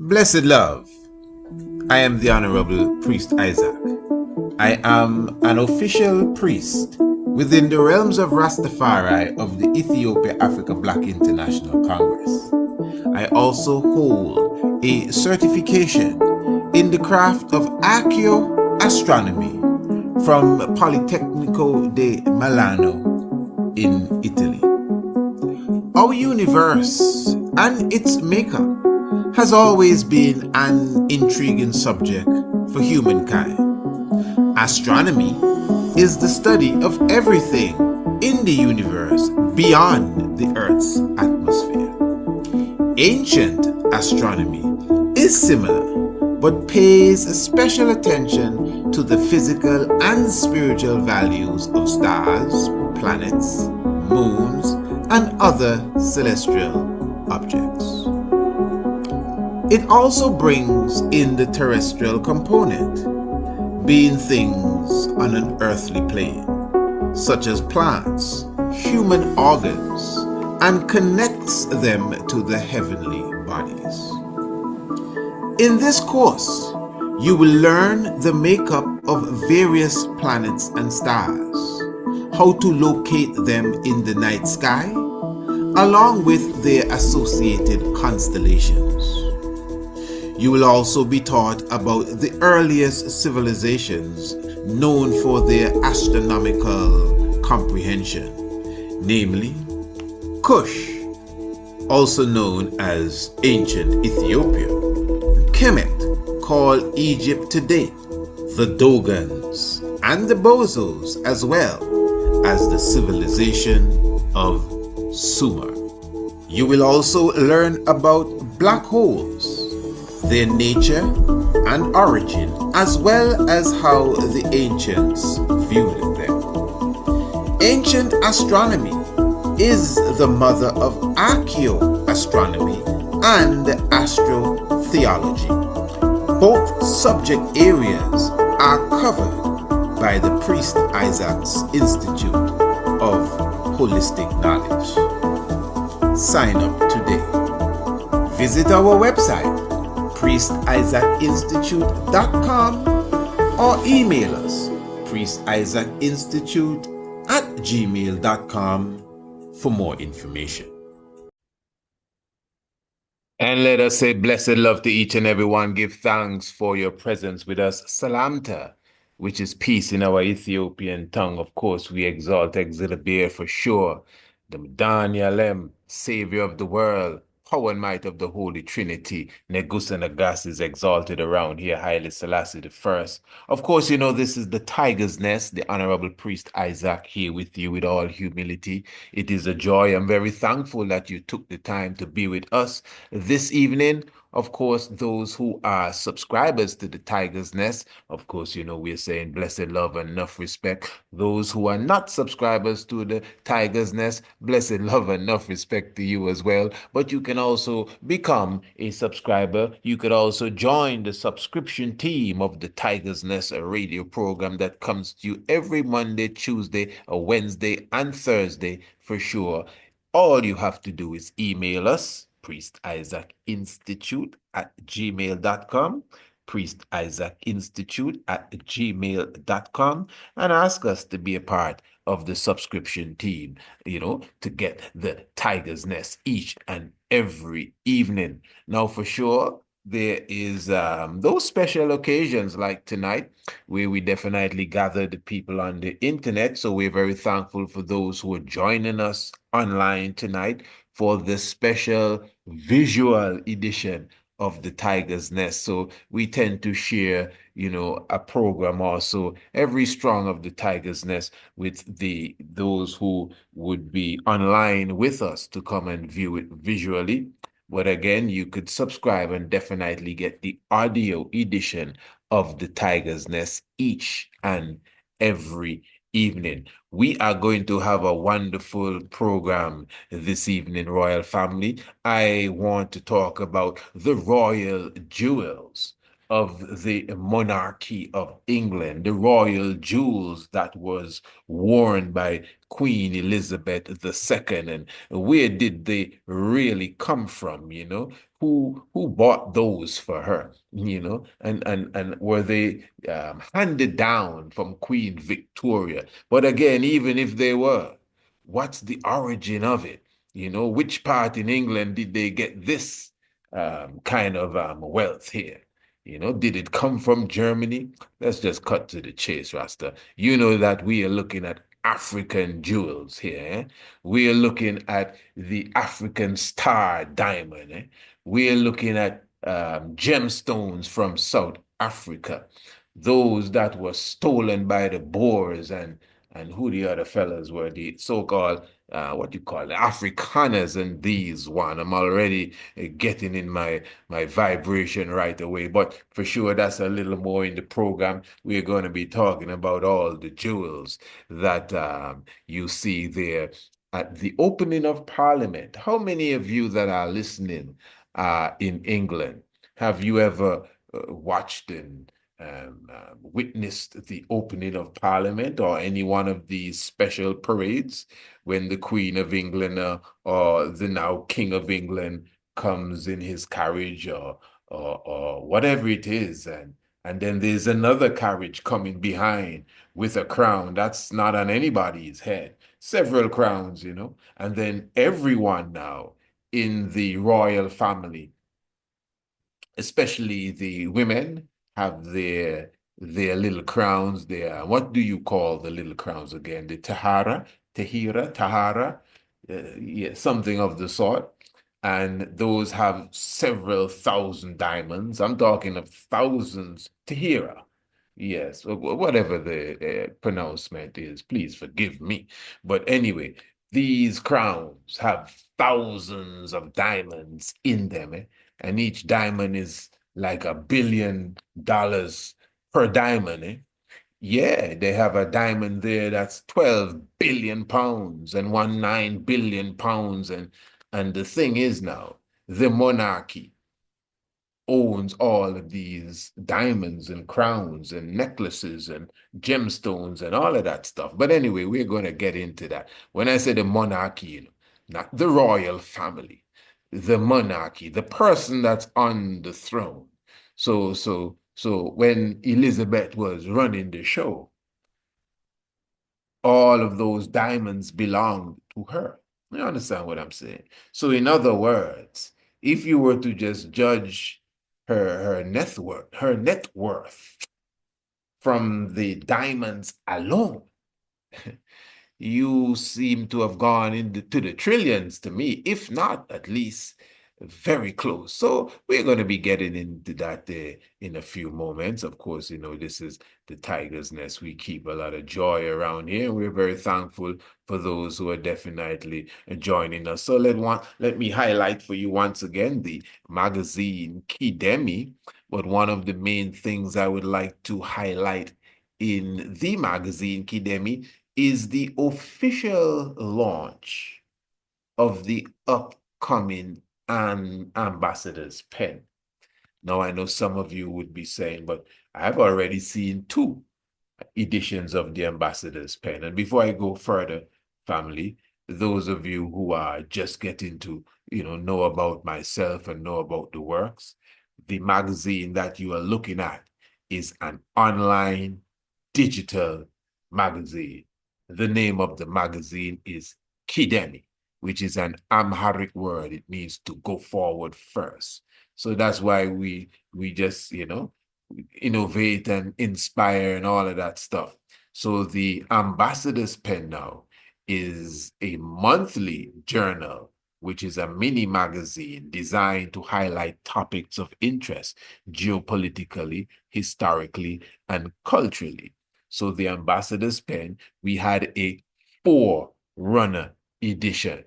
Blessed love, I am the Honorable Priest Isaac. I am an official priest within the realms of Rastafari of the Ethiopia Africa Black International Congress. I also hold a certification in the craft of astronomy from Politecnico di Milano in Italy. Our universe and its makeup has always been an intriguing subject for humankind. Astronomy is the study of everything in the universe beyond the Earth's atmosphere. Ancient astronomy is similar, but pays special attention to the physical and spiritual values of stars, planets, moons, and other celestial objects. It also brings in the terrestrial component, being things on an earthly plane, such as plants, human organs, and connects them to the heavenly bodies. In this course, you will learn the makeup of various planets and stars, how to locate them in the night sky, along with their associated constellations. You will also be taught about the earliest civilizations known for their astronomical comprehension, namely Kush, also known as ancient Ethiopia, Kemet, called Egypt today, the Dogons, and the Bozos, as well as the civilization of Sumer. You will also learn about black holes, their nature and origin, as well as how the ancients viewed them. Ancient astronomy is the mother of archaeoastronomy and astrotheology. Both subject areas are covered by the Priest Isaac's Institute of Holistic Knowledge. Sign up today. Visit our website, priestisaacinstitute.com, or email us, priestisaacinstitute@gmail.com, for more information. And let us say blessed love to each and everyone. Give thanks for your presence with us. Salamta, which is peace in our Ethiopian tongue. Of course, we exalt Exilabir for sure. The Danielem, Savior of the world, power and might of the Holy Trinity. Negus and Agas is exalted around here. Haile Selassie the first. Of course, you know, this is the Tiger's Nest, the Honorable Priest Isaac here with you with all humility. It is a joy. I'm very thankful that you took the time to be with us this evening. Of course, those who are subscribers to the Tiger's Nest, of course, you know, we're saying blessed love and enough respect. Those who are not subscribers to the Tiger's Nest, blessed love and enough respect to you as well. But you can also become a subscriber. You could also join the subscription team of the Tiger's Nest, a radio program that comes to you every Monday, Tuesday, Wednesday, and Thursday for sure. All you have to do is email us, priestisaacinstitute@gmail.com, priestisaacinstitute@gmail.com, and ask us to be a part of the subscription team, you know, to get the Tiger's Nest each and every evening. Now, for sure, there is those special occasions like tonight where we definitely gather the people on the internet. So we're very thankful for those who are joining us online tonight for this special visual edition of the Tiger's Nest. So we tend to share, you know, a program also every strong of the Tiger's Nest with those who would be online with us to come and view it visually. But again, you could subscribe and definitely get the audio edition of the Tiger's Nest each and every evening. We are going to have a wonderful program this evening, Royal Family. I want to talk about the royal jewels of the monarchy of England, the royal jewels that was worn by Queen Elizabeth II, and where did they really come from, you know? who bought those for her, and were they handed down from Queen Victoria? But again, even if they were, what's the origin of it? Which part in England did they get this kind of wealth here? Did it come from Germany? Let's just cut to the chase, Rasta. You know that we are looking at African jewels here. Eh? We are looking at the African star diamond. Eh? We are looking at gemstones from South Africa, those that were stolen by the Boers and who the other fellas were, the so-called what you call it, Afrikaners and these one. I'm already getting in my vibration right away, but for sure that's a little more in the program. We're going to be talking about all the jewels that you see there at the opening of Parliament. How many of you that are listening in England have you ever watched and witnessed the opening of Parliament or any one of these special parades when the Queen of England or the now King of England comes in his carriage or whatever it is, and then there's another carriage coming behind with a crown that's not on anybody's head, several crowns, and then everyone now in the royal family, especially the women, have their little crowns. Their what do you call the little crowns again? The tahara, yeah, something of the sort. And those have several thousand diamonds. I'm talking of thousands. Tahira. Yes, whatever the pronouncement is, please forgive me. But anyway, these crowns have thousands of diamonds in them, eh? And each diamond is like $1 billion per diamond, eh? Yeah, they have a diamond there that's 12 billion pounds and 19 billion pounds. And the thing is now, the monarchy owns all of these diamonds and crowns and necklaces and gemstones and all of that stuff. But anyway, we're going to get into that. When I say the monarchy, not the royal family, the monarchy, the person that's on the throne. So when Elizabeth was running the show, all of those diamonds belonged to her. You understand what I'm saying? So in other words, if you were to just judge her net worth from the diamonds alone, you seem to have gone into the trillions to me, if not at least very close. So we're going to be getting into that in a few moments. Of course, this is the Tiger's Nest. We keep a lot of joy around here. We're very thankful for those who are definitely joining us. So let me highlight for you once again the magazine Kidemi. But one of the main things I would like to highlight in the magazine Kidemi is the official launch of the upcoming ambassador's pen. Now, I know some of you would be saying, but I've already seen two editions of the ambassador's pen. And before I go further, family, those of you who are just getting to, know about myself and know about the works, the magazine that you are looking at is an online digital magazine. The name of the magazine is Kidemi, which is an Amharic word. It means to go forward first. So that's why we just, innovate and inspire and all of that stuff. So the Ambassador's Pen now is a monthly journal, which is a mini magazine designed to highlight topics of interest geopolitically, historically, and culturally. So the Ambassador's Pen, we had a four-runner edition.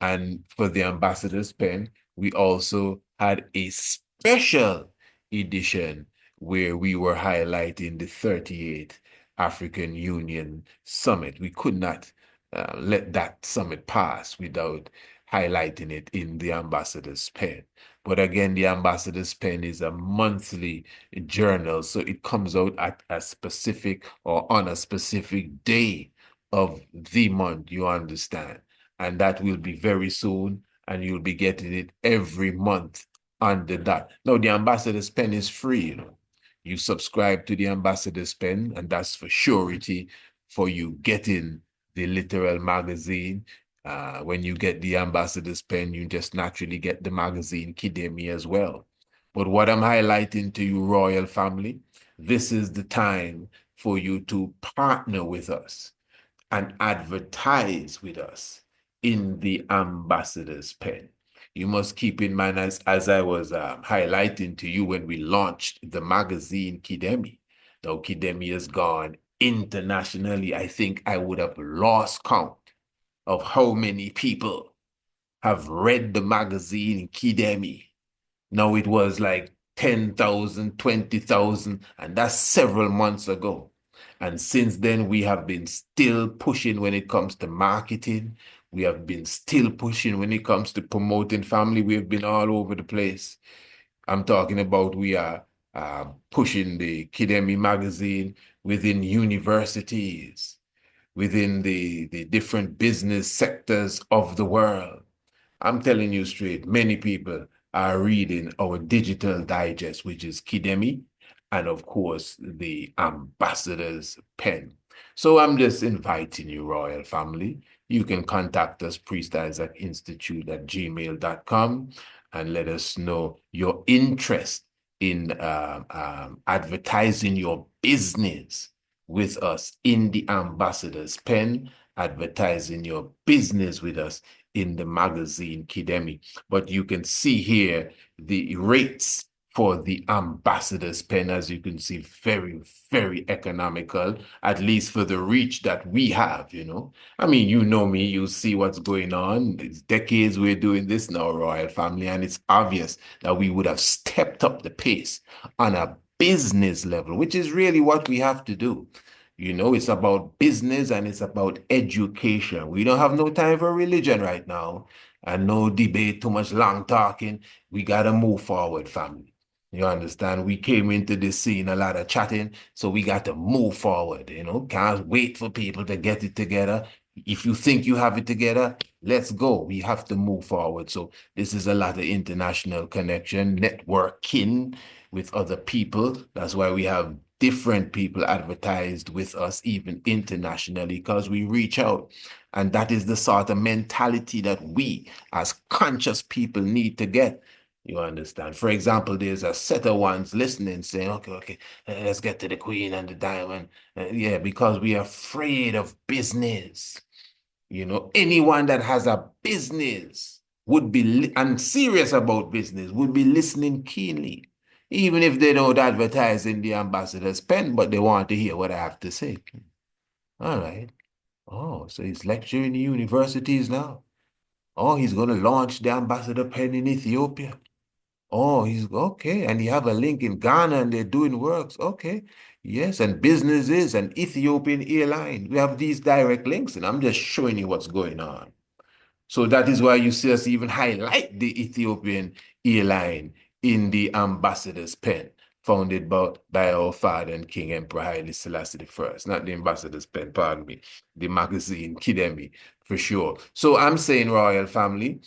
And for the Ambassador's Pen, we also had a special edition where we were highlighting the 38th African Union Summit. We could not let that summit pass without highlighting it in the Ambassador's Pen. But again, the Ambassador's Pen is a monthly journal, so it comes out at a specific or on a specific day of the month, you understand. And that will be very soon. and you'll be getting it every month on the dot. Now, the ambassador's pen is free, you know. You subscribe to the ambassador's pen, and that's for surety for you getting the literal magazine. When you get the ambassador's pen, you just naturally get the magazine Kidemi as well. But what I'm highlighting to you, royal family, this is the time for you to partner with us and advertise with us in the ambassador's pen. You must keep in mind, as I was highlighting to you when we launched the magazine Kidemi. Now, Kidemi has gone internationally. I think I would have lost count of how many people have read the magazine Kidemi. Now it was like 10,000, 20,000, and that's several months ago. And since then, we have been still pushing when it comes to marketing. We have been still pushing when it comes to promoting family. We have been all over the place. I'm talking about we are pushing the Kidemi magazine within universities, within the different business sectors of the world. I'm telling you straight, many people are reading our digital digest, which is Kidemi, and of course, the ambassador's pen. So I'm just inviting you, royal family. You can contact us, priestisaachinstitute@gmail.com, and let us know your interest in advertising your business with us in the ambassador's pen, advertising your business with us in the magazine Kidemi. But you can see here the rates for the ambassador's pen, as you can see, very, very economical, at least for the reach that we have, you know. I mean, you know me, you see what's going on. It's decades we're doing this now, royal family, and it's obvious that we would have stepped up the pace on a business level, which is really what we have to do. You know, it's about business and it's about education. We don't have no time for religion right now and no debate, too much long talking. We got to move forward, family. You understand? We came into this scene a lot of chatting, so we got to move forward. You know, can't wait for people to get it together. If you think you have it together, let's go. We have to move forward. So this is a lot of international connection, networking with other people. That's why we have different people advertised with us, even internationally, because we reach out. And that is the sort of mentality that we as conscious people need to get. You understand? For example, there's a set of ones listening saying, okay, let's get to the queen and the diamond. Yeah, because we are afraid of business. You know, anyone that has a business would be, and serious about business, would be listening keenly, even if they don't advertise in the ambassador's pen, but they want to hear what I have to say. All right. Oh, so he's lecturing in the universities now. Oh, he's going to launch the ambassador pen in Ethiopia. Oh, he's okay. And you have a link in Ghana and they're doing works. Okay. Yes. And businesses and Ethiopian airline. We have these direct links, and I'm just showing you what's going on. So that is why you see us even highlight the Ethiopian airline in the ambassador's pen, founded by our father and King Emperor Haile Selassie I. Not the ambassador's pen, pardon me, the magazine Kidemi, for sure. So I'm saying, royal family,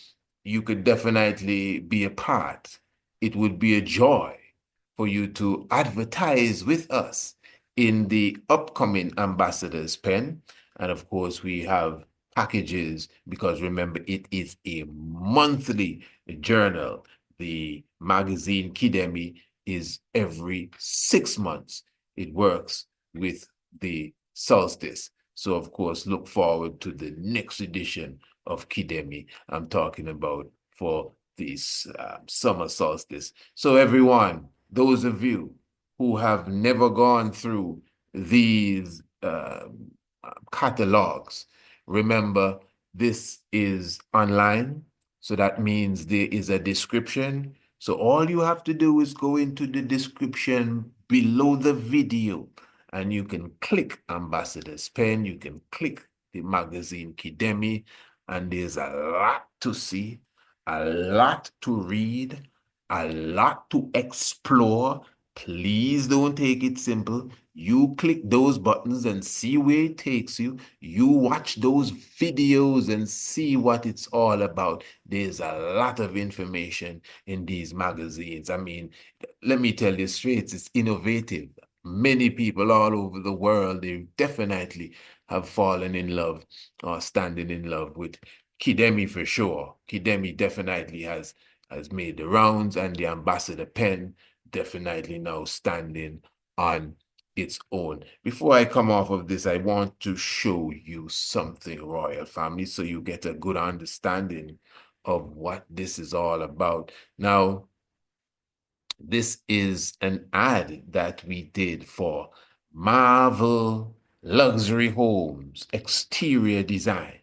you could definitely be a part. It would be a joy for you to advertise with us in the upcoming ambassador's pen. And of course, we have packages because remember, it is a monthly journal. The magazine Kidemi is every 6 months. It works with the solstice. So, of course, look forward to the next edition of Kidemi. I'm talking about for this summer solstice. So, everyone, those of you who have never gone through these catalogs, remember this is online. So that means there is a description. So all you have to do is go into the description below the video and you can click Ambassador's Pen, you can click the magazine Kidemi, and there's a lot to see, a lot to read, a lot to explore, Please don't take it simple. You click those buttons and see where it takes you. You watch those videos and see what it's all about. There's a lot of information in these magazines. I mean, let me tell you straight, it's innovative. Many people all over the world, they definitely have fallen in love or standing in love with Kidemi for sure. Kidemi definitely has made the rounds, and the ambassador pen definitely now standing on its own. Before I come off of this, I want to show you something, royal family, so you get a good understanding of what this is all about. Now, this is an ad that we did for Marvel Luxury Homes Exterior Design.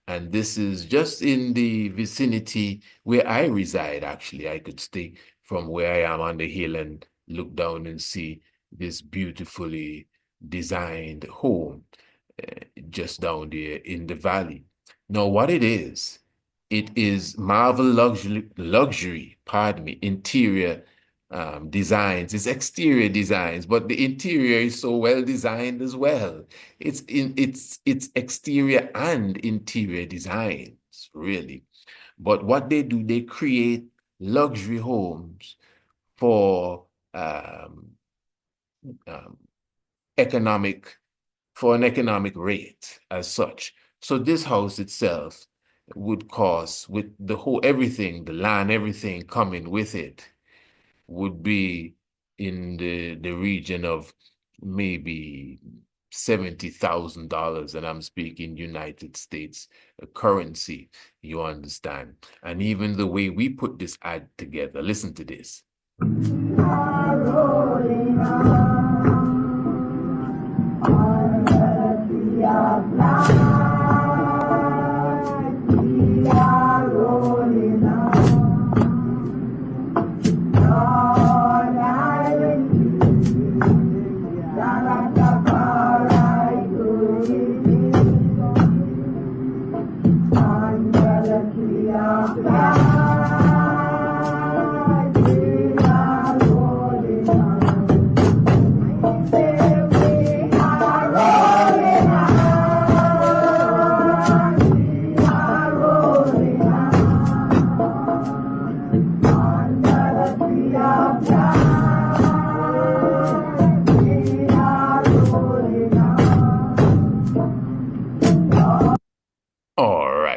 And this is just in the vicinity where I reside, actually. I could stay from where I am on the hill and look down and see this beautifully designed home just down there in the valley. Now, what it is Marvel pardon me, interior designs. It's exterior designs, but the interior is so well designed as well. It's exterior and interior designs, really. But what they do, they create luxury homes for um, economic for an economic rate as such. So this house itself would cost, with the whole everything, the land, everything coming with it, would be in the region of maybe $70,000, and I'm speaking United States currency, you understand. And even the way we put this ad together, listen to this.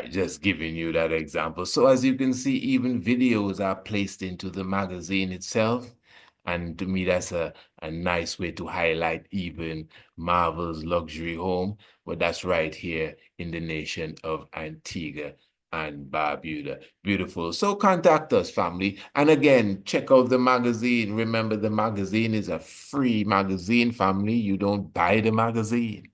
Just giving you that example. So as you can see, even videos are placed into the magazine itself. And to me, that's a nice way to highlight even Marvel's luxury home. But that's right here in the nation of Antigua and Barbuda. Beautiful. So contact us, family. And again, check out the magazine. Remember, the magazine is a free magazine, family. You don't buy the magazine.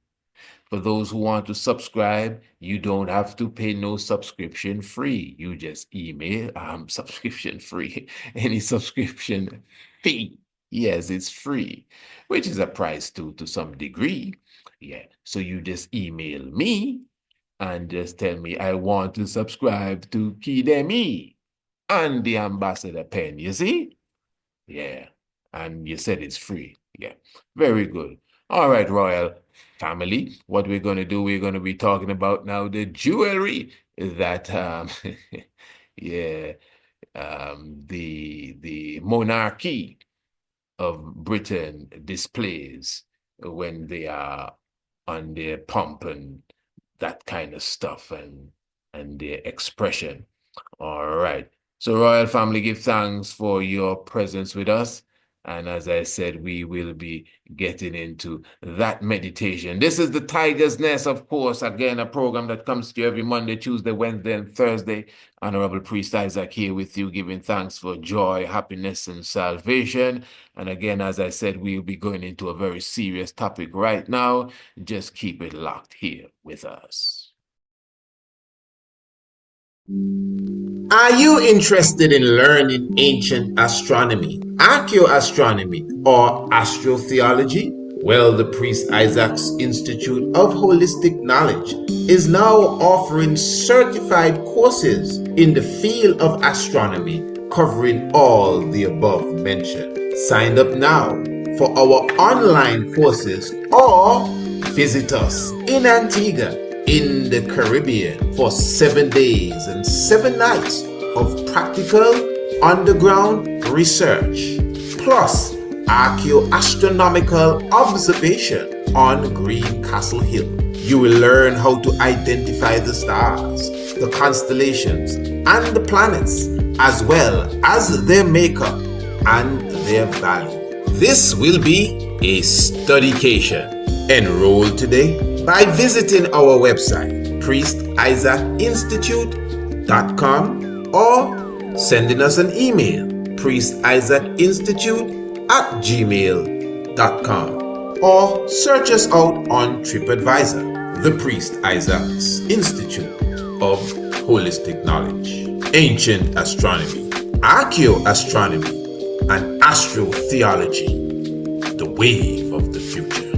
For those who want to subscribe, you don't have to pay no subscription free. You just email subscription free, any subscription fee. Yes, it's free, which is a price to some degree. Yeah. So you just email me and just tell me I want to subscribe to Kidemi and the ambassador pen. You see? Yeah. And you said it's free. Yeah. Very good. All right, Royal family. What we're going to do, we're going to be talking about now the jewelry that, yeah, the monarchy of Britain displays when they are on their pomp and that kind of stuff and their expression. All right. So, Royal Family, give thanks for your presence with us. And as I said, we will be getting into that meditation. This is the Tiger's Nest, of course. Again, a program that comes to you every Monday, Tuesday, Wednesday, and Thursday. Honorable Priest Isaac here with you, giving thanks for joy, happiness, and salvation. And again, as I said, we'll be going into a very serious topic right now. Just keep it locked here with us. Are you interested in learning ancient astronomy, archaeoastronomy, or astrotheology? Well, the Priest Isaac's Institute of Holistic Knowledge is now offering certified courses in the field of astronomy covering all the above mentioned. Sign up now for our online courses or visit us in Antigua in the Caribbean for 7 days and 7 nights of practical underground research, plus archaeoastronomical observation on Green Castle Hill. You will learn how to identify the stars, the constellations, and the planets, as well as their makeup and their value. This will be a studycation. Enroll today by visiting our website, priestIsaacInstitute.com, or sending us an email, priestIsaacInstitute@gmail.com, or search us out on TripAdvisor, the Priest Isaac's Institute of Holistic Knowledge, Ancient Astronomy, Archaeoastronomy, and Astrotheology, the wave of the future.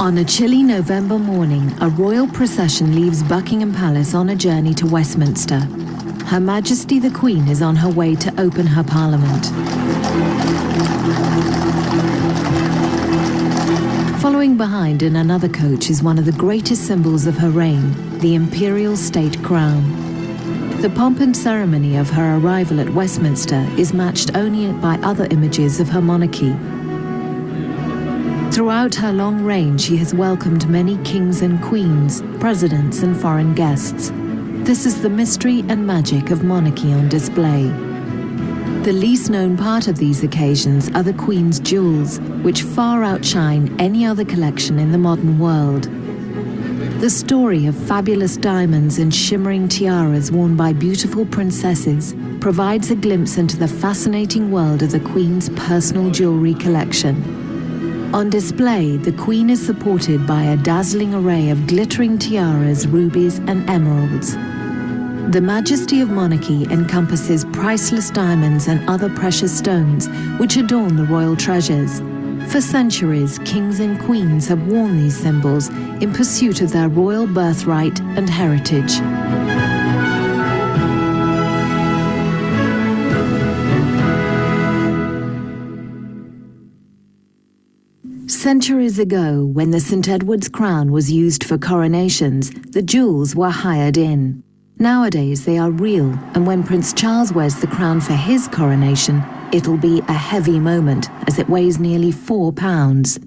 On a chilly November morning, a royal procession leaves Buckingham Palace on a journey to Westminster. Her Majesty the Queen is on her way to open her Parliament. Following behind in another coach is one of the greatest symbols of her reign, the imperial state crown. The pomp and ceremony of her arrival at Westminster is matched only by other images of her monarchy. Throughout her long reign, she has welcomed many kings and queens, presidents and foreign guests. This is the mystery and magic of monarchy on display. The least known part of these occasions are the Queen's jewels, which far outshine any other collection in the modern world. The story of fabulous diamonds and shimmering tiaras worn by beautiful princesses provides a glimpse into the fascinating world of the Queen's personal jewelry collection. On display, the Queen is supported by a dazzling array of glittering tiaras, rubies, and emeralds. The majesty of monarchy encompasses priceless diamonds and other precious stones which adorn the royal treasures. For centuries, kings and queens have worn these symbols in pursuit of their royal birthright and heritage. Centuries ago, when the St. Edward's crown was used for coronations, the jewels were hired in. Nowadays they are real, and when Prince Charles wears the crown for his coronation, it'll be a heavy moment as it weighs nearly 4 pounds.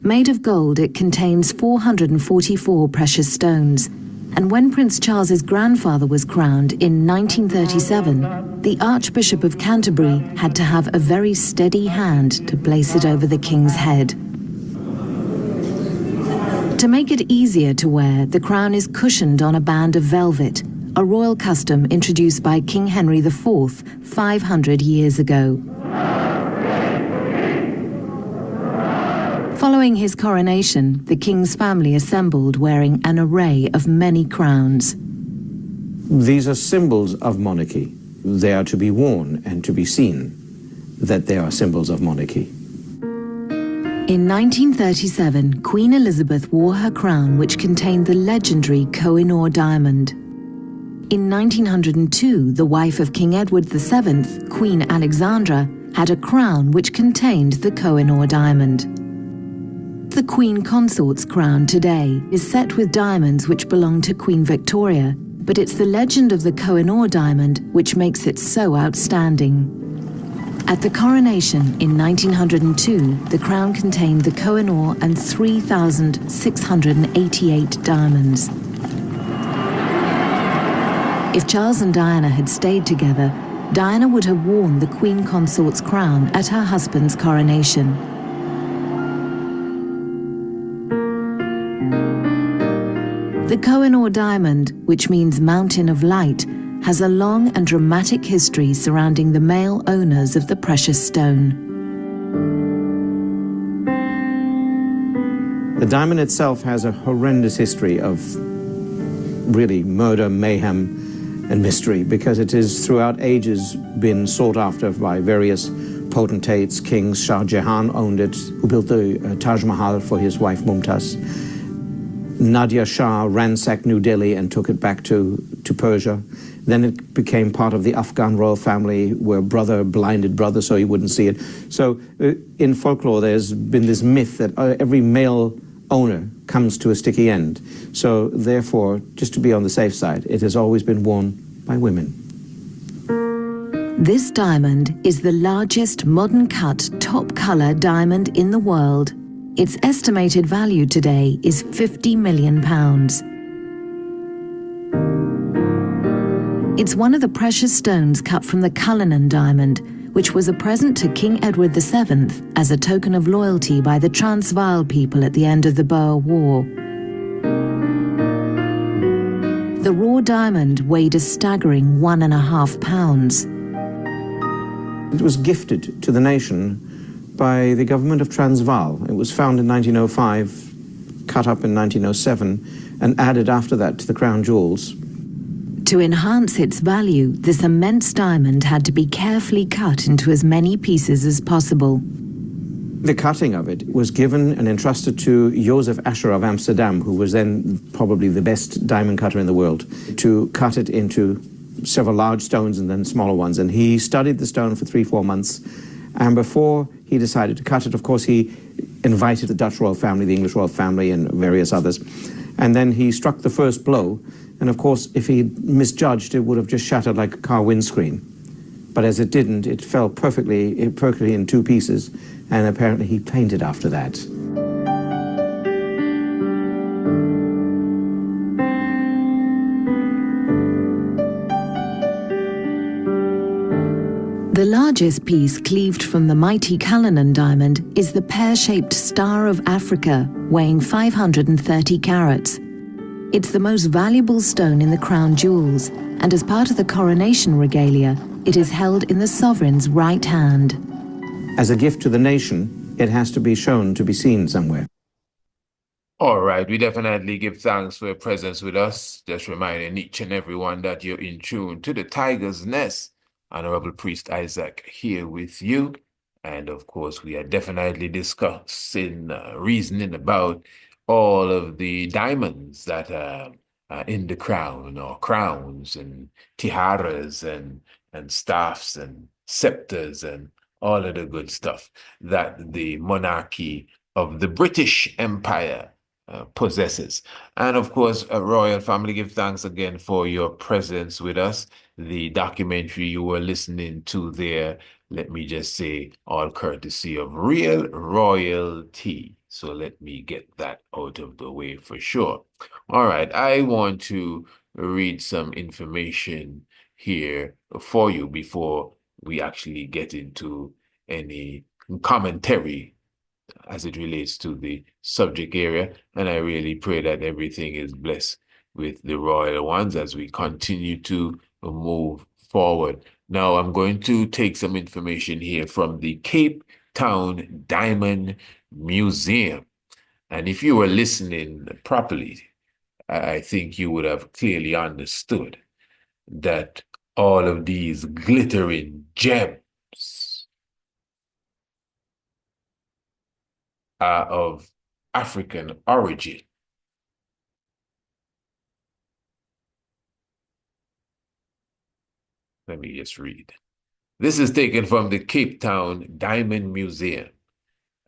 Made of gold, it contains 444 precious stones. And when Prince Charles's grandfather was crowned in 1937, the Archbishop of Canterbury had to have a very steady hand to place it over the king's head. To make it easier to wear, the crown is cushioned on a band of velvet, a royal custom introduced by King Henry IV 500 years ago. Following his coronation, the king's family assembled wearing an array of many crowns. These are symbols of monarchy. They are to be worn and to be seen that they are symbols of monarchy. In 1937, Queen Elizabeth wore her crown, which contained the legendary Koh-i-Noor diamond. In 1902, the wife of King Edward VII, Queen Alexandra, had a crown which contained the Koh-i-Noor diamond. The Queen Consort's crown today is set with diamonds which belong to Queen Victoria, but it's the legend of the Koh-i-Noor diamond which makes it so outstanding. At the coronation in 1902, the crown contained the Koh-i-Noor and 3,688 diamonds. If Charles and Diana had stayed together, Diana would have worn the Queen Consort's crown at her husband's coronation. The Koh-i-Noor diamond, which means mountain of light, has a long and dramatic history surrounding the male owners of the precious stone. The diamond itself has a horrendous history of really murder, mayhem, and mystery, because it has throughout ages been sought after by various potentates, kings. Shah Jahan owned it, who built the Taj Mahal for his wife Mumtaz. Nadia Shah ransacked New Delhi and took it back to Persia. Then it became part of the Afghan royal family, where brother blinded brother so he wouldn't see it. So in folklore, there's been this myth that every male owner comes to a sticky end. So therefore, just to be on the safe side, it has always been worn by women. This diamond is the largest modern cut top color diamond in the world. Its estimated value today is £50 million. It's one of the precious stones cut from the Cullinan diamond, which was a present to King Edward VII as a token of loyalty by the Transvaal people at the end of the Boer War. The raw diamond weighed a staggering 1.5 pounds. It was gifted to the nation by the government of Transvaal. It was found in 1905, cut up in 1907, and added after that to the crown jewels. To enhance its value, this immense diamond had to be carefully cut into as many pieces as possible. The cutting of it was given and entrusted to Joseph Asher of Amsterdam, who was then probably the best diamond cutter in the world, to cut it into several large stones and then smaller ones. And he studied the stone for 3-4 months. And before he decided to cut it, of course, he invited the Dutch royal family, the English royal family, and various others. And then he struck the first blow. And of course, if he misjudged, it would have just shattered like a car windscreen. But as it didn't, it fell perfectly in 2 pieces. And apparently he fainted after that. The largest piece cleaved from the mighty Cullinan diamond is the pear-shaped Star of Africa, weighing 530 carats. It's the most valuable stone in the crown jewels, and as part of the coronation regalia, it is held in the sovereign's right hand. As a gift to the nation, it has to be shown to be seen somewhere. All right, we definitely give thanks for your presence with us. Just reminding each and everyone that you're in tune to the Tiger's Nest. Honorable Priest Isaac here with you. And of course, we are definitely discussing, reasoning about all of the diamonds that are in the crown, or crowns and tiaras and staffs and scepters and all of the good stuff that the monarchy of the British Empire possesses. And of course, royal family, give thanks again for your presence with us. The documentary you were listening to there, let me just say, all courtesy of Real Royalty. So let me get that out of the way for sure. All right, I want to read some information here for you before we actually get into any commentary as it relates to the subject area. And I really pray that everything is blessed with the royal ones as we continue to move forward. Now, I'm going to take some information here from the Cape Town Diamond Museum. And if you were listening properly, I think you would have clearly understood that all of these glittering gems are of African origin. Let me just read. This is taken from the Cape Town Diamond Museum.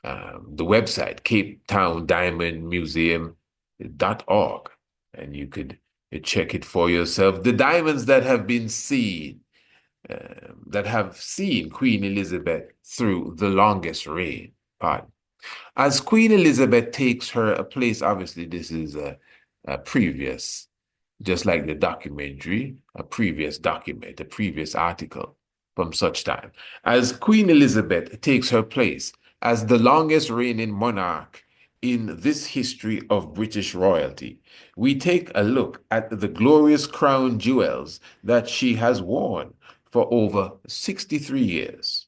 The website, capetowndiamondmuseum.org, and you could check it for yourself. The diamonds that have been seen, that have seen Queen Elizabeth through the longest reign. Pardon. As Queen Elizabeth takes her place, obviously this is a previous, just like the documentary, a previous document, a previous article from such time. As Queen Elizabeth takes her place as the longest reigning monarch in this history of British royalty, we take a look at the glorious crown jewels that she has worn for over 63 years.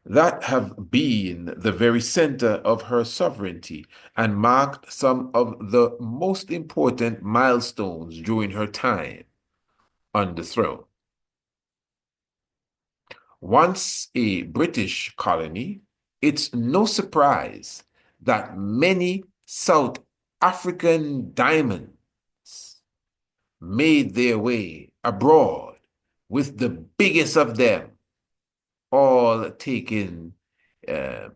That have been the very center of her sovereignty and marked some of the most important milestones during her time on the throne. Once a British colony, it's no surprise that many South African diamonds made their way abroad, with the biggest of them all taking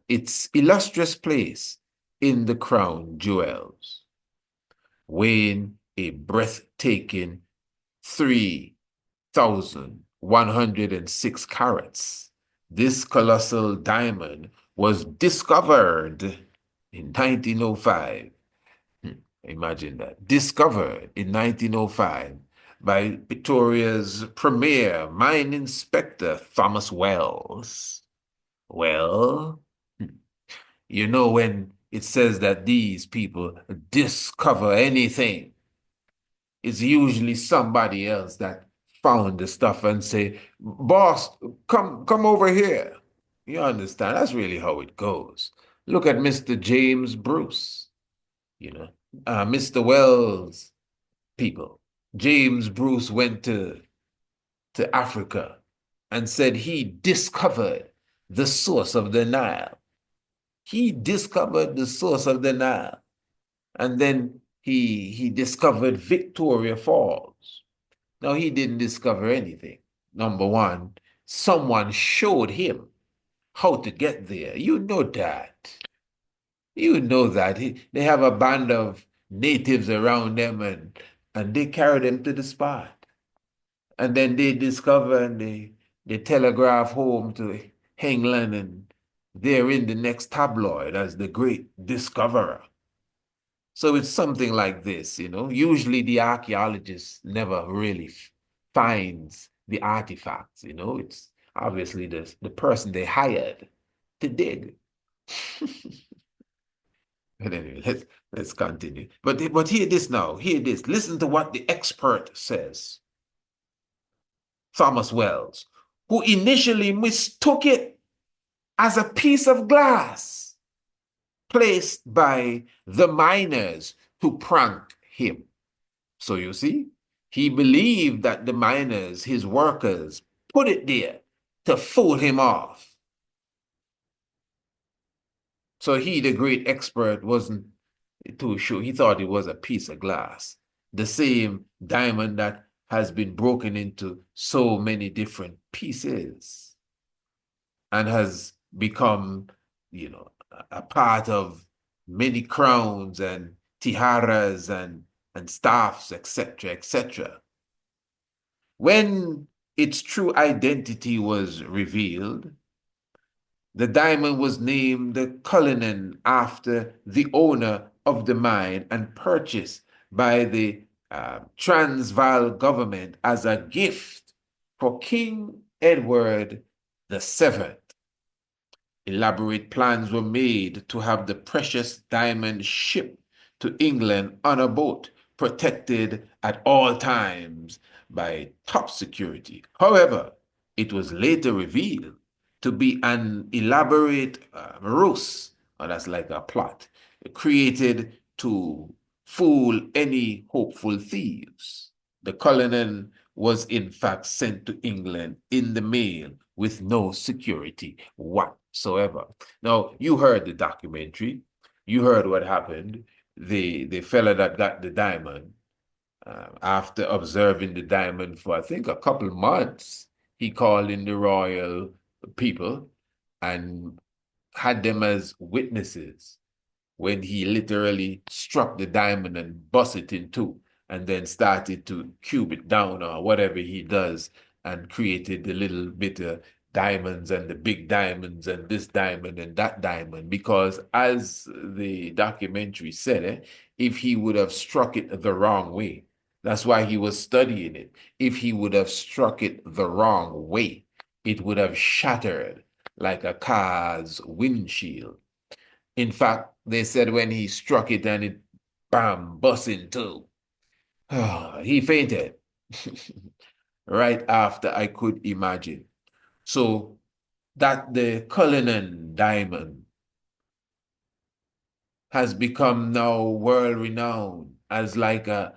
its illustrious place in the crown jewels, weighing a breathtaking 3,106 carats. This colossal diamond was discovered in 1905. Imagine that. Discovered in 1905 by Victoria's premier mine inspector, Thomas Wells. Well, you know, when it says that these people discover anything, it's usually somebody else that found the stuff and say, boss, come over here. You understand? That's really how it goes. Look at Mr. James Bruce, you know, Mr. Wells people. James Bruce went to Africa and said he discovered the source of the Nile. He discovered the source of the Nile. And then he discovered Victoria Falls. Now, he didn't discover anything. Number one, someone showed him how to get there. You know that. You know that. They have a band of natives around them, and they carry them to the spot. And then they discover and they telegraph home to England, and they're in the next tabloid as the great discoverer. So it's something like this, you know. Usually the archaeologist never really finds the artifacts, you know. It's obviously the person they hired to dig. But anyway, let's continue. But hear this now. Hear this. Listen to what the expert says. Thomas Wells, who initially mistook it as a piece of glass placed by the miners to prank him. So you see, he believed that the miners, his workers, put it there to fool him off. So he, the great expert, wasn't too sure. He thought it was a piece of glass, the same diamond that has been broken into so many different pieces and has become, you know, a part of many crowns and tiaras and staffs, etc., etc. When its true identity was revealed, the diamond was named the Cullinan after the owner of the mine and purchased by the Transvaal government as a gift for King Edward VII. Elaborate plans were made to have the precious diamond shipped to England on a boat, protected at all times by top security. However, it was later revealed to be an elaborate ruse, or that's like a plot, created to fool any hopeful thieves. The Cullinan was in fact sent to England in the mail with no security whatsoever. Now, you heard the documentary. You heard what happened. The fella that got the diamond, after observing the diamond for, I think, a couple of months, he called in the royal people and had them as witnesses when he literally struck the diamond and bust it in two, and then started to cube it down or whatever he does, and created the little bit of diamonds and the big diamonds and this diamond and that diamond. Because as the documentary said, if he would have struck it the wrong way, that's why he was studying it. If he would have struck it the wrong way, it would have shattered like a car's windshield. In fact, they said when he struck it and it, bam, bust in two, he fainted right after, I could imagine. So that the Cullinan diamond has become now world-renowned as like a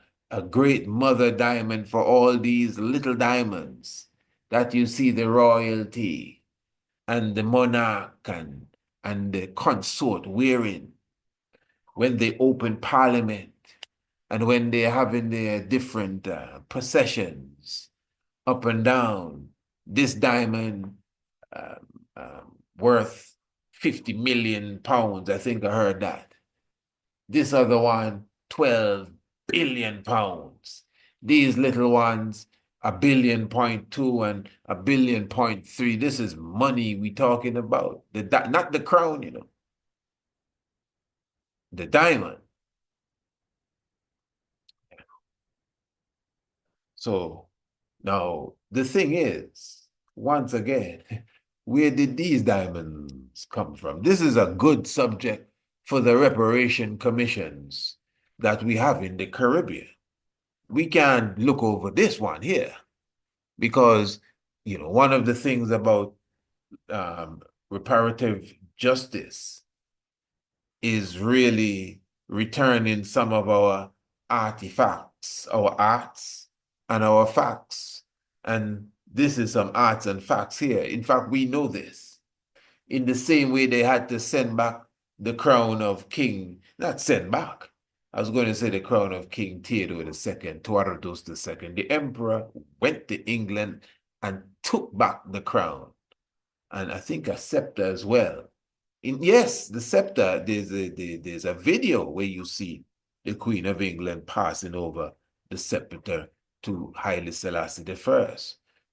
great mother diamond for all these little diamonds that you see the royalty and the monarch and the consort wearing. when they open parliament and when they're having their different processions up and down, this diamond worth 50 million pounds. I think I heard that. This other one, 12 billion pounds. These little ones, 1.2 billion and 1.3 billion. This is money we talking about. Not the crown, the diamond. So now the thing is, once again, where did these diamonds come from? This is a good subject for the reparation commissions that we have in the Caribbean. We can look over this one here because, one of the things about reparative justice is really returning some of our artifacts, our arts, and our facts. And this is some arts and facts here. In fact, we know this. In the same way they had to send back the crown of King, not send back. I was going to say the crown of King Theodore II, Tuarados II. The emperor went to England and took back the crown. And I think a scepter as well. Yes, the scepter, there's a video where you see the Queen of England passing over the scepter to Haile Selassie I.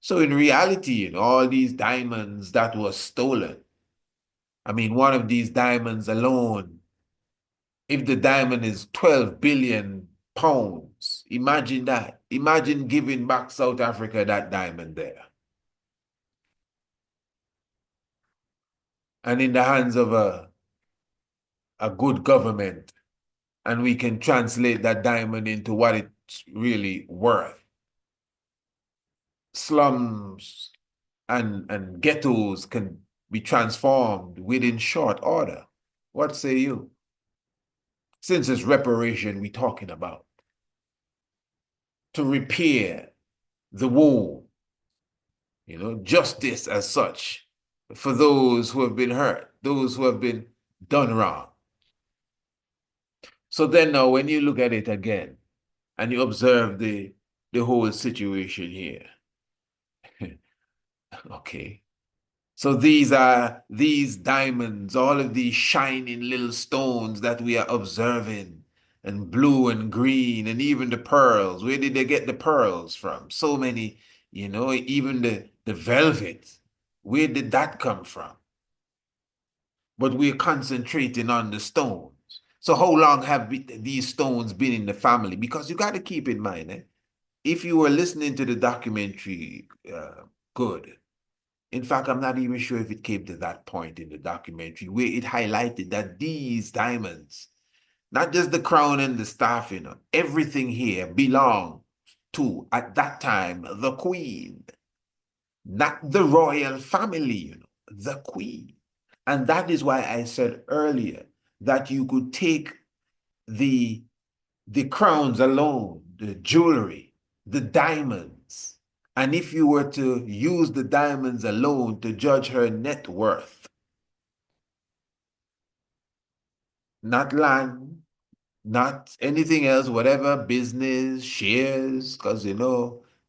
So in reality, all these diamonds that were stolen, I mean, one of these diamonds alone, if the diamond is 12 billion pounds, imagine that. Imagine giving back South Africa that diamond there. And in the hands of a good government, and we can translate that diamond into what it's really worth. Slums and ghettos can be transformed within short order. What say you? Since it's reparation we're talking about, to repair the wound, justice as such for those who have been hurt, those who have been done wrong. So then now when you look at it again and you observe the whole situation here, okay. So these diamonds, all of these shining little stones that we are observing, and blue and green, and even the pearls. Where did they get the pearls from? So many, even the velvet. Where did that come from? But we're concentrating on the stones. So how long have these stones been in the family? Because you got to keep in mind, if you were listening to the documentary, good. In fact, I'm not even sure if it came to that point in the documentary where it highlighted that these diamonds, not just the crown and the staff, everything here belonged to, at that time, the queen, not the royal family, the queen. And that is why I said earlier that you could take the crowns alone, the jewelry, the diamonds, and if you were to use the diamonds alone to judge her net worth, not land, not anything else, whatever, business, shares, because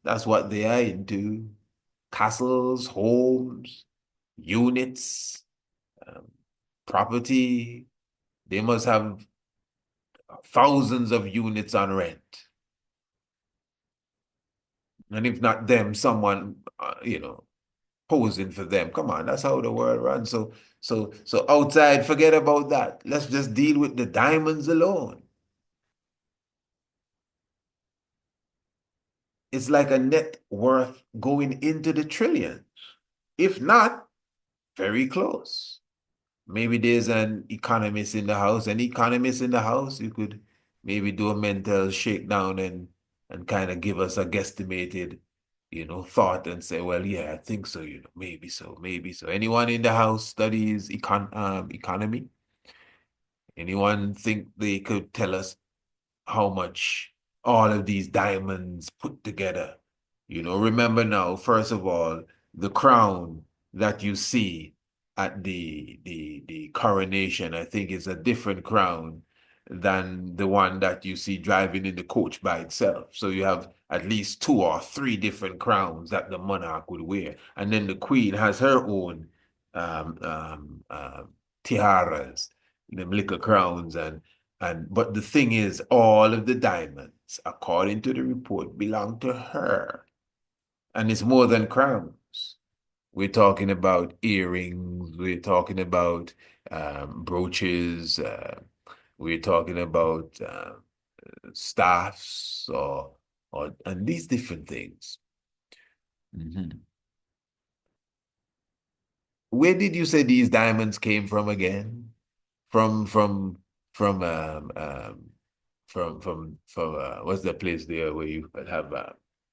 that's what they are into, castles, homes, units, property. They must have thousands of units on rent. And if not them, someone, posing for them. Come on, that's how the world runs. So outside, forget about that. Let's just deal with the diamonds alone. It's like a net worth going into the trillions. If not, very close. Maybe there's an economist in the house. An economist in the house, you could maybe do a mental shakedown and kind of give us a guesstimated, thought and say, well, yeah, I think so, maybe so, maybe so. Anyone in the house studies economy? Anyone think they could tell us how much all of these diamonds put together? Remember now, first of all, the crown that you see at the coronation, I think is a different crown than the one that you see driving in the coach by itself. So you have at least two or three different crowns that the monarch would wear. And then the queen has her own um, um, uh, tiaras, them little crowns. And but the thing is, all of the diamonds, according to the report, belong to her. And it's more than crowns. We're talking about earrings. We're talking about brooches. We're talking about staffs or and these different things. Mhm. Where did you say these diamonds came from again? From from from what's that place there where you have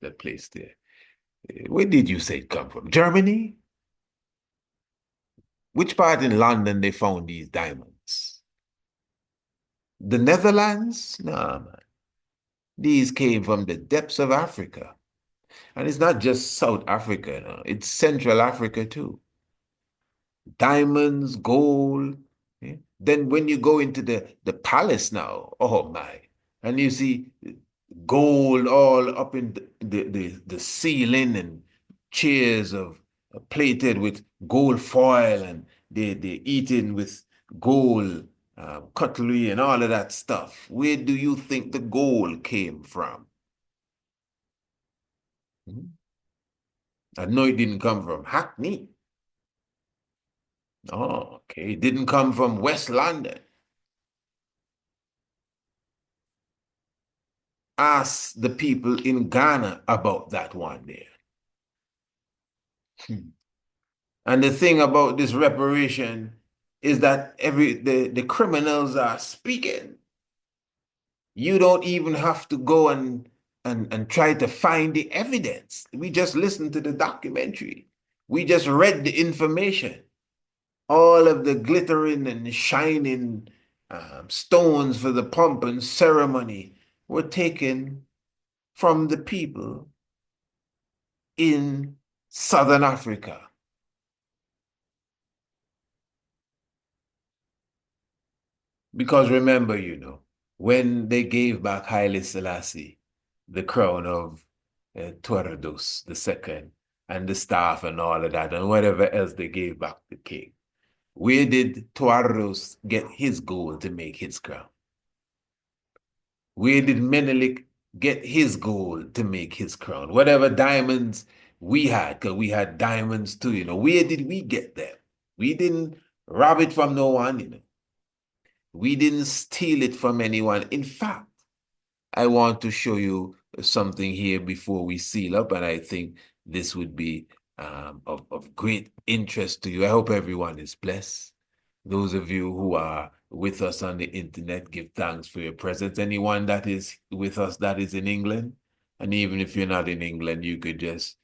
that place there? Where did you say it come from? Germany? Which part in London they found these diamonds? The Netherlands? No, man. These came from the depths of Africa. And it's not just South Africa, no. It's Central Africa too. Diamonds, gold. Yeah. Then when you go into the palace now, oh my, and you see gold all up in the ceiling and chairs of plated with gold foil and they eating with gold cutlery and all of that stuff. Where do you think the gold came from? Hmm? I know it didn't come from Hackney. Oh, okay. It didn't come from West London. Ask the people in Ghana about that one there. Hmm. And the thing about this reparation is that the criminals are speaking. You don't even have to go and try to find the evidence. We just listened to the documentary. We just read the information. All of the glittering and shining stones for the pomp and ceremony were taken from the people in Southern Africa. Because remember, when they gave back Haile Selassie the crown of Tuardus II and the staff and all of that and whatever else they gave back the king, where did Tuardus get his gold to make his crown? Where did Menelik get his gold to make his crown? Whatever diamonds we had, because we had diamonds too, where did we get them? We didn't rob it from no one. We didn't steal it from anyone. In fact, I want to show you something here before we seal up, and I think this would be of great interest to you. I hope everyone is blessed. Those of you who are with us on the internet, give thanks for your presence. Anyone that is with us that is in England, and even if you're not in England, you could just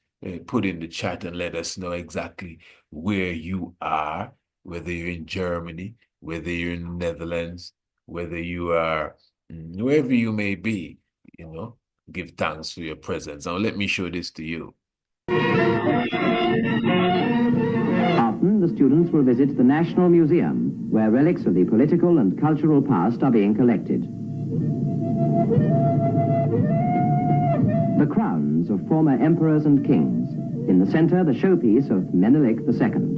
put in the chat and let us know exactly where you are, whether you're in Germany, whether you're in the Netherlands, whether you are wherever you may be, give thanks for your presence. Now, let me show this to you. Often, the students will visit the National Museum, where relics of the political and cultural past are being collected. The crowns of former emperors and kings. In the center, the showpiece of Menelik II.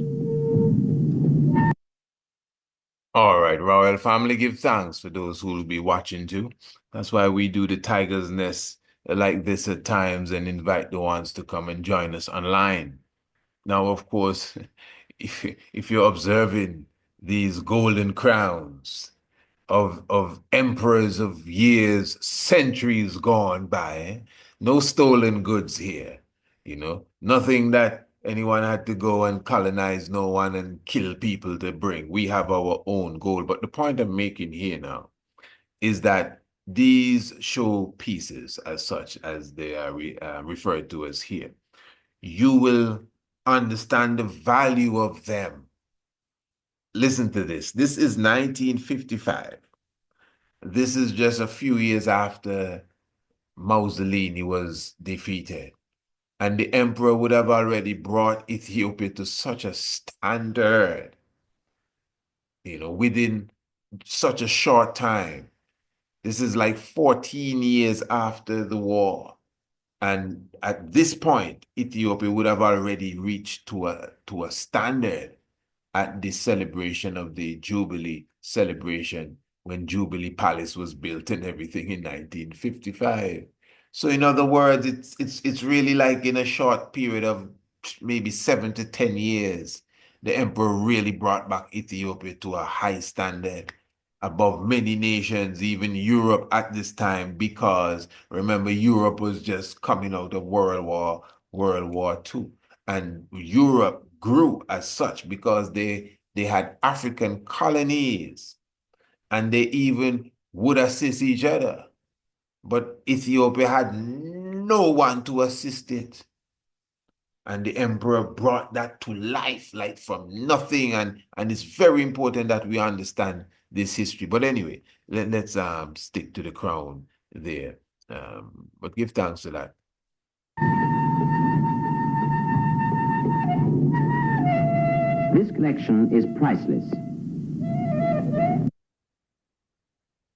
All right, Royal Family, give thanks for those who will be watching too. That's why we do the Tiger's Nest like this at times and invite the ones to come and join us online. Now, of course, if you're observing these golden crowns of emperors of years, centuries gone by, no stolen goods here, nothing that anyone had to go and colonize no one and kill people to bring. We have our own gold. But the point I'm making here now is that these show pieces, as such as they are referred to as here, you will understand the value of them. Listen to this. This is 1955. This is just a few years after Mussolini was defeated. And the emperor would have already brought Ethiopia to such a standard, within such a short time. This is like 14 years after the war. And at this point, Ethiopia would have already reached to a standard at the celebration of the Jubilee celebration when Jubilee Palace was built and everything in 1955. So in other words, it's really like in a short period of maybe 7 to 10 years, the emperor really brought back Ethiopia to a high standard above many nations, even Europe at this time, because remember, Europe was just coming out of World War II. And Europe grew as such because they had African colonies and they even would assist each other. But Ethiopia had no one to assist it. And the emperor brought that to life, like from nothing. And it's very important that we understand this history. But anyway, let's stick to the crown there. But give thanks to that. This collection is priceless.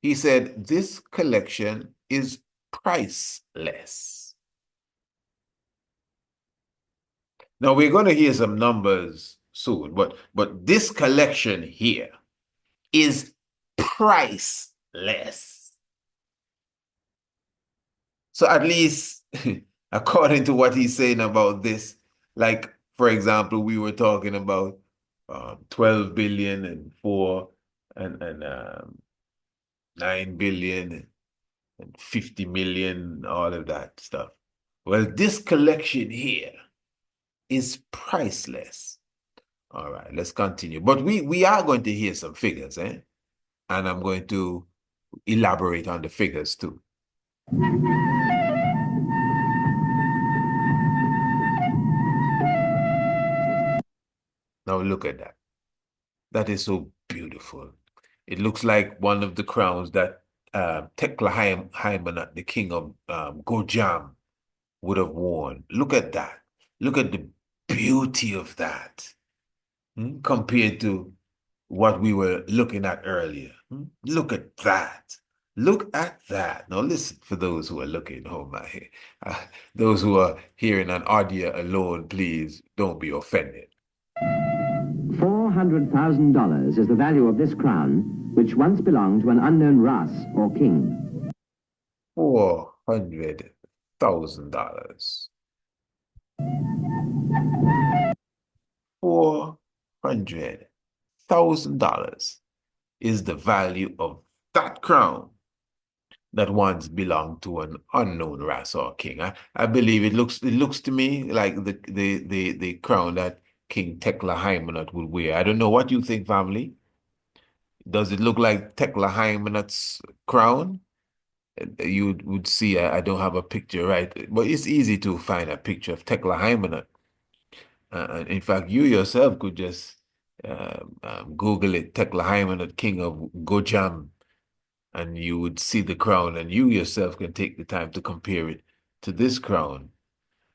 He said, this collection is priceless. Now we're going to hear some numbers soon, but this collection here is priceless. So at least according to what he's saying about this, like for example, we were talking about 12 billion and 4 and 9 billion and 50 million, all of that stuff. Well, this collection here is priceless. All right, let's continue. But we are going to hear some figures, eh? And I'm going to elaborate on the figures too. Now look at that. That is so beautiful. It looks like one of the crowns that Tekla Haimanot, the king of Gojam, would have worn. Look at that. Look at the beauty of that compared to what we were looking at earlier. Look at that. Look at that. Now listen, for those who are looking, those who are hearing an audio alone, please don't be offended. $400,000 is the value of this crown, which once belonged to an unknown Ras or king. $400,000. $400,000 is the value of that crown that once belonged to an unknown Ras or king. I believe it looks to me like the crown that King Tekla Haimanot would wear. I don't know what you think, family. Does it look like Tekla Haimanot's crown? You would see, I don't have a picture, right? But it's easy to find a picture of Tekla Haimanot. And in fact, you yourself could just Google it, Tekla Haimanot, King of Gojam, and you would see the crown, and you yourself can take the time to compare it to this crown.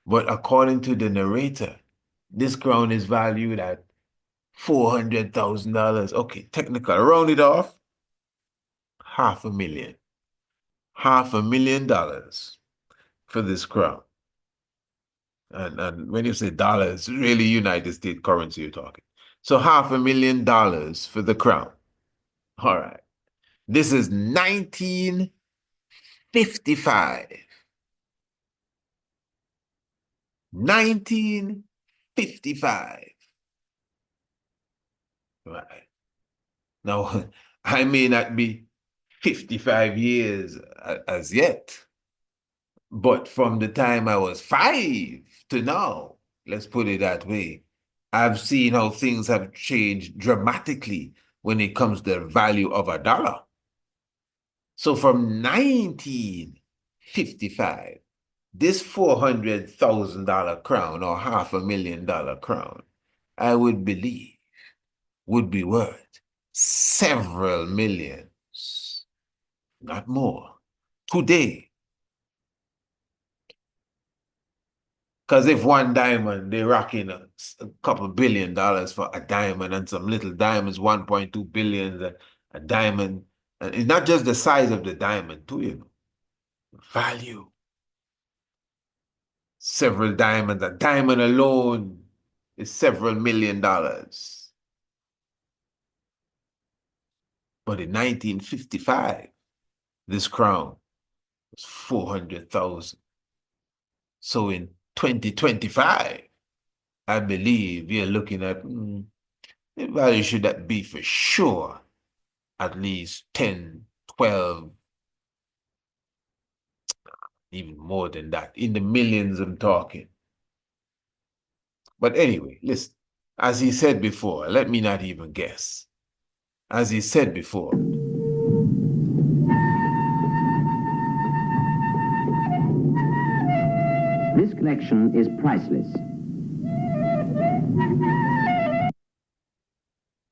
But according to the narrator, this crown is valued at $400,000. Okay, technical, round it off, $500,000. $500,000 for this crown. And when you say dollars, really United States currency you're talking. So $500,000 for the crown. All right. This is 1955. 1955. Right. Now, I may not be 55 years as yet, but from the time I was 5 to now, let's put it that way, I've seen how things have changed dramatically when it comes to the value of a dollar. So from 1955, this $400,000 crown or $500,000 crown, I would believe, would be worth several millions, not more, today. Because if one diamond, they're rocking a couple $1 billion for a diamond, and some little diamonds, 1.2 billion, a diamond, And it's not just the size of the diamond, too, you know. Value. Several diamonds. A diamond alone is several $1 million. But in 1955, this crown was 400,000. So in 2025, I believe you're looking at the value should that be for sure at least 10, 12, even more than that. In the millions, I'm talking. But anyway, listen, as he said before, let me not even guess. As he said before, This collection is priceless.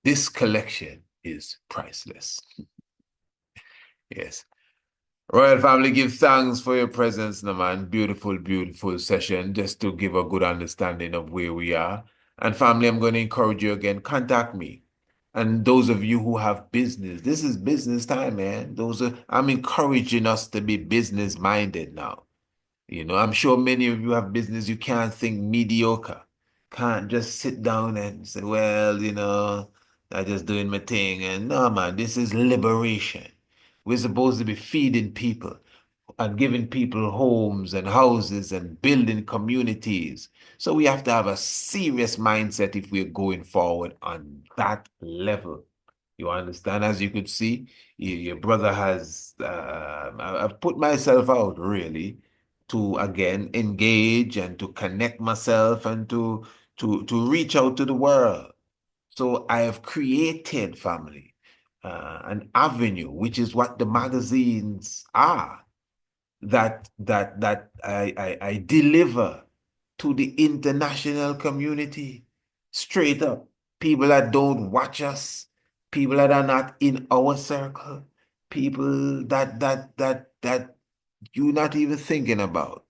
this collection is priceless. Yes. Royal family, give thanks for your presence, no man. Beautiful, beautiful session, just to give a good understanding of where we are. And family, I'm going to encourage you again, contact me. And those of you who have business, this is business time, man. I'm encouraging us to be business minded now. You know, I'm sure many of you have business, you can't think mediocre. Can't just sit down and say, well, I'm just doing my thing. And no, man, this is liberation. We're supposed to be feeding people and giving people homes and houses and building communities. So we have to have a serious mindset if we're going forward on that level. You understand? As you could see, your brother has, I've put myself out really to again engage and to connect myself and to reach out to the world. So I have created, family, an avenue, which is what the magazines are, that I deliver to the international community straight up. People that don't watch us, people that are not in our circle, people that you're not even thinking about.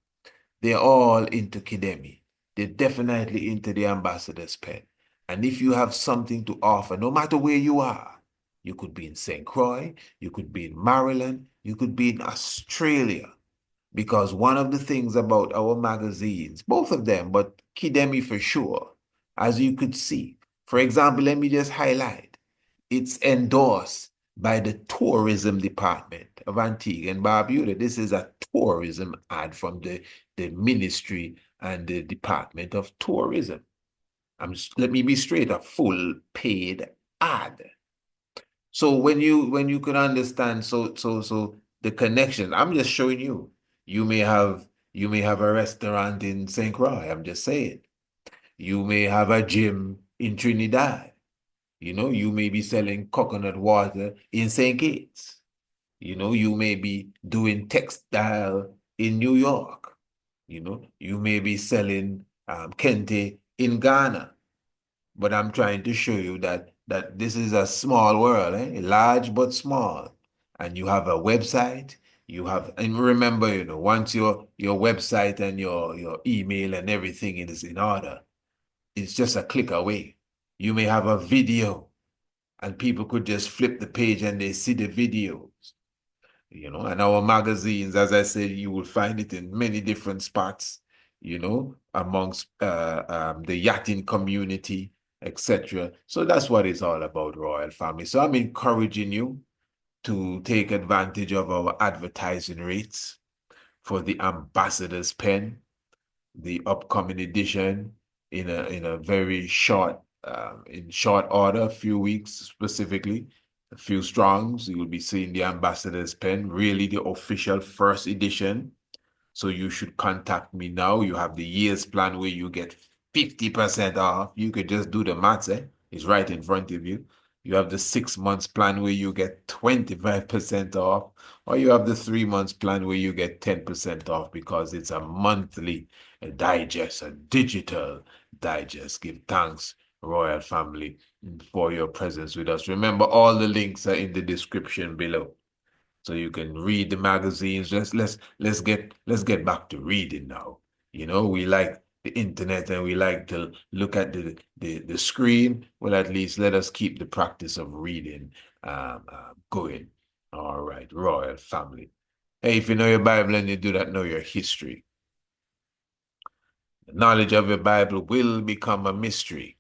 They're all into Kidemi. They're definitely into the ambassador's pen. And if you have something to offer, no matter where you are, you could be in St. Croix, you could be in Maryland, you could be in Australia. Because one of the things about our magazines, both of them, but Kidemi for sure, as you could see, for example, let me just highlight, it's endorsed by the tourism department of Antigua and Barbuda. This is a tourism ad from the ministry and the Department of Tourism. Let me be straight, a full paid ad. So when you can understand, so the connection, I'm just showing you. You may have a restaurant in St. Croix, I'm just saying. You may have a gym in Trinidad. You may be selling coconut water in St. Kitts. You may be doing textile in New York. You may be selling kente in Ghana. But I'm trying to show you that this is a small world, large but small. And you have a website, and remember, once your website and your email and everything is in order, it's just a click away. You may have a video, and people could just flip the page and they see the videos. And our magazines, as I said, you will find it in many different spots, amongst the yachting community, etc. So that's what it's all about, Royal Family. So I'm encouraging you to take advantage of our advertising rates for the Ambassador's Pen, the upcoming edition in a very in short order, a few weeks specifically, a few strongs. You will be seeing the Ambassador's Pen, really the official first edition. So you should contact me now. You have the year's plan where you get 50% off. You could just do the maths, eh? It's right in front of you. You have the 6 months plan where you get 25% off, or you have the 3 months plan where you get 10% off because it's a monthly digest, a digital digest. Give thanks, Royal Family, for your presence with us. Remember, all the links are in the description below. So you can read the magazines. Let's get back to reading now. We like the internet and we like to look at the screen. Well, at least let us keep the practice of reading going. All right, royal family. Hey, if you know your Bible and you do that, know your history. The knowledge of your Bible will become a mystery.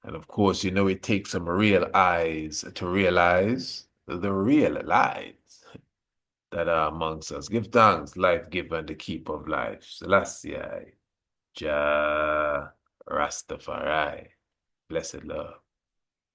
And of course, you know it takes some real eyes to realize the real lies that are amongst us. Give thanks, life giver and the keeper of life. Selassie, Jah Rastafari. Blessed love.